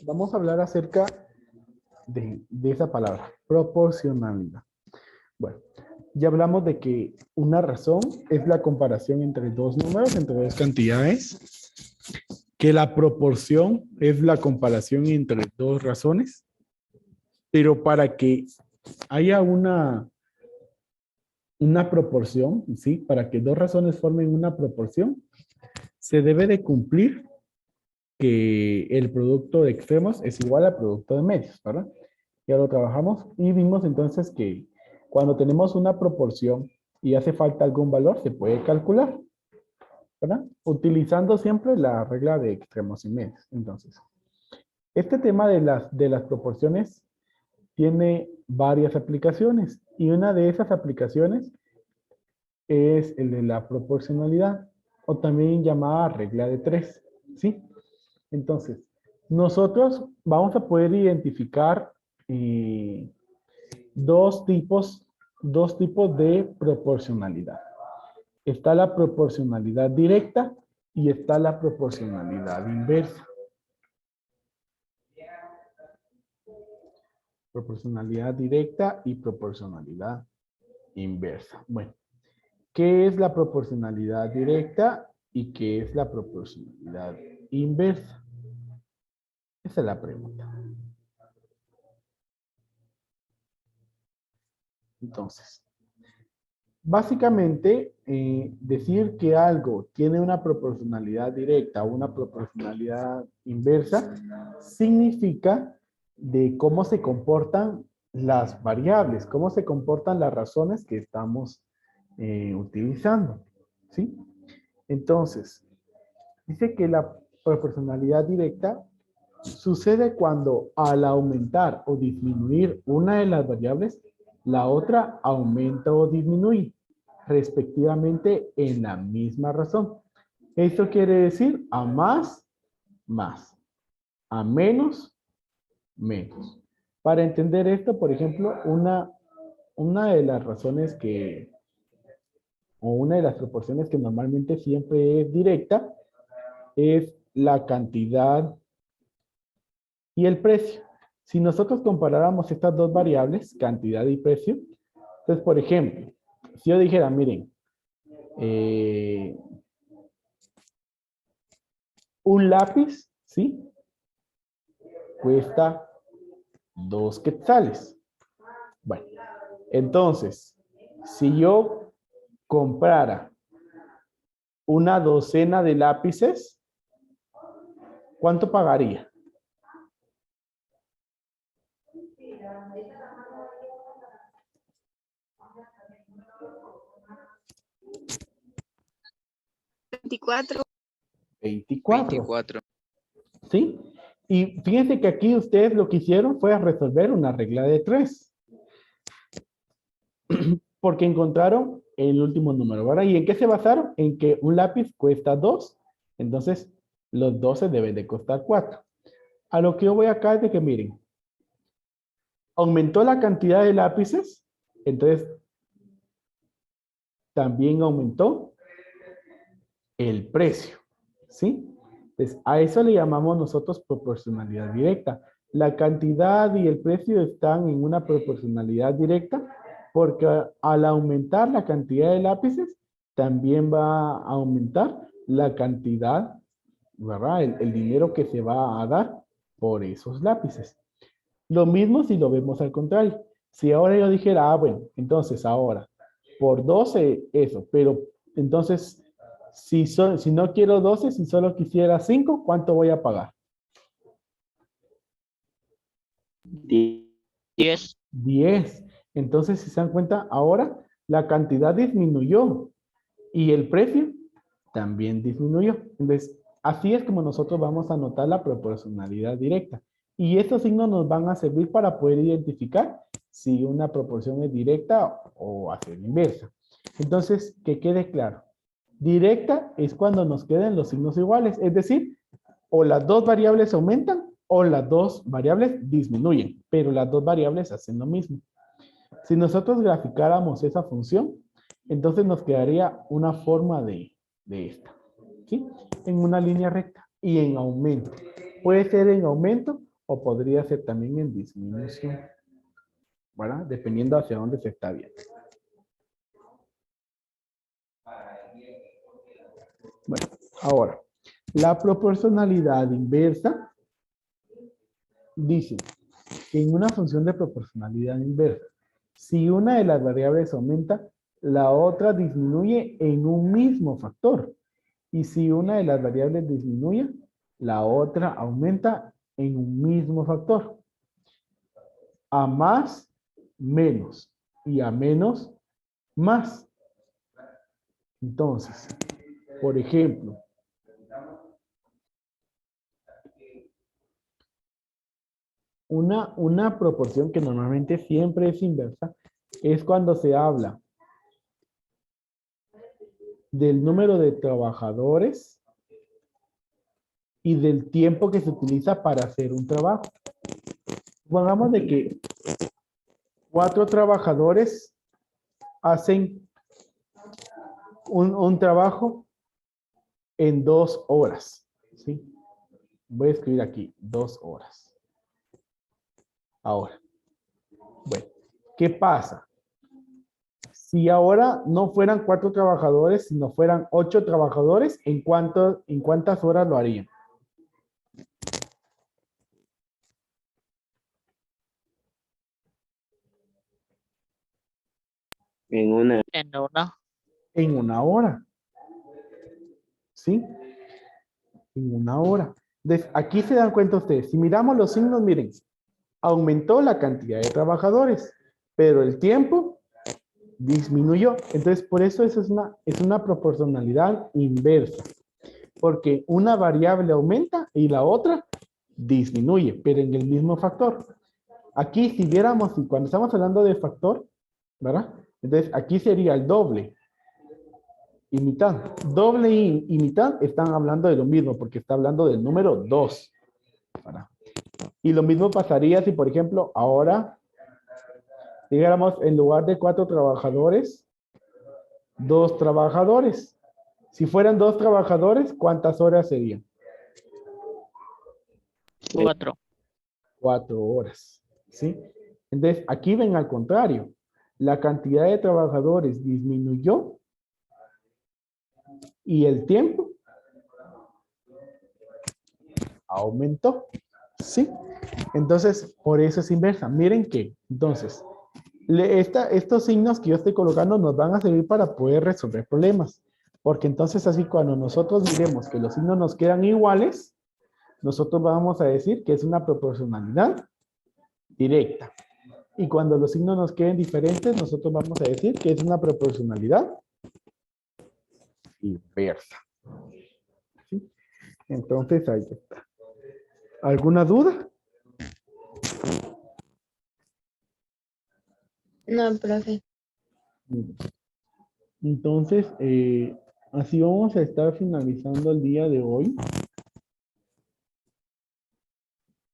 vamos a hablar acerca de esa palabra, proporcionalidad. Bueno, ya hablamos de que una razón es la comparación entre dos números, entre dos cantidades, que la proporción es la comparación entre dos razones, pero para que haya una proporción, ¿sí? Para que dos razones formen una proporción, se debe de cumplir que el producto de extremos es igual al producto de medios, ¿verdad? Ya lo trabajamos y vimos entonces que cuando tenemos una proporción y hace falta algún valor, se puede calcular, ¿verdad? Utilizando siempre la regla de extremos y medios. Entonces, este tema de las proporciones tiene varias aplicaciones y una de esas aplicaciones es el de la proporcionalidad o también llamada regla de tres, ¿sí? Entonces, nosotros vamos a poder identificar dos tipos de proporcionalidad. Está la proporcionalidad directa y está la proporcionalidad inversa. Proporcionalidad directa y proporcionalidad inversa. Bueno, ¿qué es la proporcionalidad directa y qué es la proporcionalidad inversa? Esa es la pregunta. Entonces, básicamente, decir que algo tiene una proporcionalidad directa o una proporcionalidad inversa significa de cómo se comportan las variables, cómo se comportan las razones que estamos utilizando, ¿sí? Entonces, dice que la proporcionalidad directa sucede cuando al aumentar o disminuir una de las variables, la otra aumenta o disminuye, respectivamente en la misma razón. Esto quiere decir a más, más, a menos, menos. Para entender esto, por ejemplo, una de las razones o una de las proporciones que normalmente siempre es directa, es la cantidad y el precio. Si nosotros comparáramos estas dos variables, cantidad y precio, entonces, por ejemplo, si yo dijera, miren, un lápiz, ¿sí? Cuesta 2 quetzales. Bueno, entonces, si yo comprara una docena de lápices, ¿cuánto pagaría? $24. 24. ¿Sí? Y fíjense que aquí ustedes lo que hicieron fue resolver una regla de 3. Porque encontraron el último número, ¿verdad? ¿Y en qué se basaron? En que un lápiz cuesta 2. Entonces, los 12 deben de costar 4. A lo que yo voy acá es de que, miren, aumentó la cantidad de lápices, entonces también aumentó el precio, ¿sí? Entonces, a eso le llamamos nosotros proporcionalidad directa. La cantidad y el precio están en una proporcionalidad directa porque al aumentar la cantidad de lápices, también va a aumentar la cantidad, ¿verdad? El dinero que se va a dar por esos lápices. Lo mismo si lo vemos al contrario. Si ahora yo dijera, ah, bueno, entonces ahora, por 12 eso, pero entonces, si no quiero 12, si solo quisiera 5, ¿cuánto voy a pagar? 10. 10. Entonces, si se dan cuenta, ahora la cantidad disminuyó y el precio también disminuyó. Entonces, así es como nosotros vamos a anotar la proporcionalidad directa. Y estos signos nos van a servir para poder identificar si una proporción es directa o a ser inversa. Entonces, que quede claro. Directa es cuando nos queden los signos iguales, es decir, o las dos variables aumentan o las dos variables disminuyen, pero las dos variables hacen lo mismo. Si nosotros graficáramos esa función, entonces nos quedaría una forma de esta, ¿sí? En una línea recta y en aumento. Puede ser en aumento o podría ser también en disminución, ¿verdad? Dependiendo hacia dónde se está viendo. Bueno, ahora, la proporcionalidad inversa dice que en una función de proporcionalidad inversa, si una de las variables aumenta, la otra disminuye en un mismo factor. Y si una de las variables disminuye, la otra aumenta en un mismo factor. A más, menos. Y a menos, más. Entonces, por ejemplo, una proporción que normalmente siempre es inversa es cuando se habla del número de trabajadores y del tiempo que se utiliza para hacer un trabajo. Supongamos de que 4 trabajadores hacen un trabajo en 2 horas. ¿Sí? Voy a escribir aquí 2 horas. Ahora, bueno, ¿qué pasa? Si ahora no fueran 4 trabajadores, sino fueran 8 trabajadores, ¿en cuántas horas lo harían? En una. En 1 hora. ¿Sí? En 1 hora. Entonces, aquí se dan cuenta ustedes. Si miramos los signos, miren, aumentó la cantidad de trabajadores, pero el tiempo disminuyó. Entonces, por eso eso es una proporcionalidad inversa. Porque una variable aumenta y la otra disminuye, pero en el mismo factor. Aquí, si viéramos, y cuando estamos hablando de factor, ¿verdad? Entonces, aquí sería el doble y mitad. Doble y mitad están hablando de lo mismo, porque está hablando del número 2. ¿Verdad? Y lo mismo pasaría si, por ejemplo, ahora dijéramos, en lugar de 4 trabajadores, 2 trabajadores. Si fueran 2 trabajadores, ¿cuántas horas serían? 4. 4 horas. ¿Sí? Entonces, aquí ven al contrario. La cantidad de trabajadores disminuyó y el tiempo aumentó. ¿Sí? Entonces, por eso es inversa. Miren que, entonces, estos signos que yo estoy colocando nos van a servir para poder resolver problemas. Porque entonces así cuando nosotros miremos que los signos nos quedan iguales, nosotros vamos a decir que es una proporcionalidad directa. Y cuando los signos nos queden diferentes, nosotros vamos a decir que es una proporcionalidad inversa. ¿Sí? Entonces ahí está. ¿Alguna duda? No, profe. Entonces, así vamos a estar finalizando el día de hoy.